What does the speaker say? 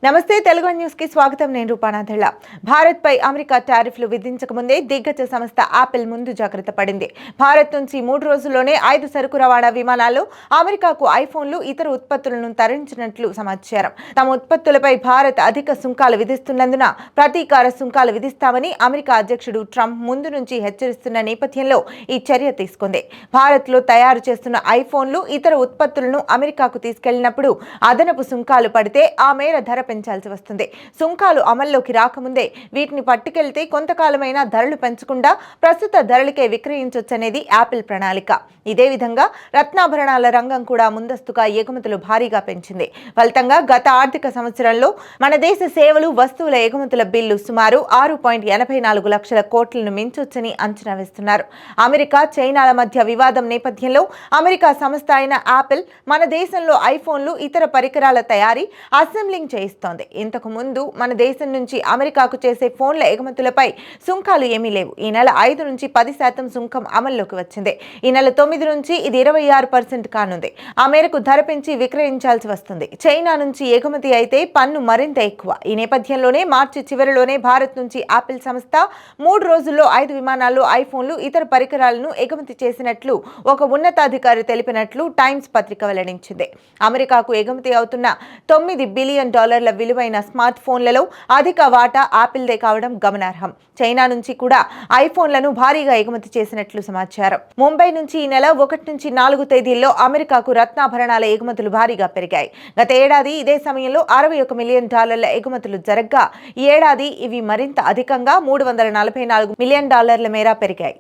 నమస్తే తెలుగు న్యూస్ కి స్వాగతం. నేను రూపానాథళ్ళ. భారత్ పై అమెరికా టారిఫ్లు విధించక ముందే దిగ్గజ సంస్థ యాపిల్ ముందు జాగ్రత్త పడింది. భారత్ నుంచి 3 రోజుల్లోనే 5 సరుకు రవాణా విమానాల్లో అమెరికాకు ఐఫోన్లు ఇతర ఉత్పత్తులను తరలించినట్లు సమాచారం. తమ ఉత్పత్తులపై భారత్ అధిక సుంకాలు విధిస్తున్నందున ప్రతీకార సుంకాలు విధిస్తామని అమెరికా అధ్యక్షుడు ట్రంప్ ముందు నుంచి హెచ్చరిస్తున్న నేపథ్యంలో ఈ చర్య తీసుకుంది. భారత్ లో తయారు చేస్తున్న ఐఫోన్లు ఇతర ఉత్పత్తులను అమెరికాకు తీసుకెళ్లినప్పుడు అదనపు సుంకాలు పడితే ఆ మేర ధర పెంచాల్సి వస్తుంది. సుంకాలు అమల్లోకి రాకముందే వీటిని పట్టుకెళ్తే కొంతకాలమైనా ధరలు పెంచకుండా ప్రస్తుత ధరలకే విక్రయించొచ్చనేది యాపిల్ ప్రణాళిక. ఇదే విధంగా రత్నాభరణాల రంగం కూడా ముందస్తుగా ఎగుమతులు భారీగా పెంచింది. ఫలితంగా గత ఆర్థిక సంవత్సరంలో మన దేశ సేవలు వస్తువుల ఎగుమతుల బిల్లు సుమారు 6.84 లక్షల కోట్లను మించొచ్చని అంచనా వేస్తున్నారు. అమెరికా చైనాల మధ్య వివాదం నేపథ్యంలో అమెరికా సంస్థ అయిన యాపిల్ మన దేశంలో ఐఫోన్లు ఇతర పరికరాల తయారీ అసెంబ్లింగ్ చేయిస్తుంది. ఇంతకు ముందు మన దేశం నుంచి అమెరికాకు చేసే ఫోన్ల ఎగుమతులపై సుంకాలు ఏమీ లేవు. ఈ నెల 5 నుంచి 10% సుంకం అమల్లోకి వచ్చింది. ఈ నెల 9 నుంచి ఇది 26% కానుంది. ఆ మేరకు ధర పెంచి విక్రయించాల్సి వస్తుంది. చైనా నుంచి ఎగుమతి అయితే పన్ను మరింత ఎక్కువ. ఈ నేపథ్యంలోనే మార్చి చివరిలోనే భారత్ నుంచి యాపిల్ సంస్థ 3 రోజుల్లో 5 విమానాల్లో ఐఫోన్లు ఇతర పరికరాలను ఎగుమతి చేసినట్లు ఒక ఉన్నతాధికారి తెలిపినట్లు టైమ్స్ పత్రిక వెల్లడించింది. అమెరికాకు ఎగుమతి అవుతున్న $9 బిలియన్ విలువైన స్మార్ట్ ఫోన్లలో అధిక వాటా యాపిల్దే కావడం గమనార్హం. చైనా నుంచి కూడా ఐఫోన్లను భారీగా ఎగుమతి చేసినట్లు సమాచారం. ముంబై నుంచి ఈ నెల 1 నుంచి 4 తేదీల్లో అమెరికాకు రత్నాభరణాల ఎగుమతులు భారీగా పెరిగాయి. గత ఏడాది ఇదే సమయంలో $61 మిలియన్ ఎగుమతులు జరగ్గా ఈ ఏడాది ఇవి మరింత అధికంగా $344 మిలియన్ మేర పెరిగాయి.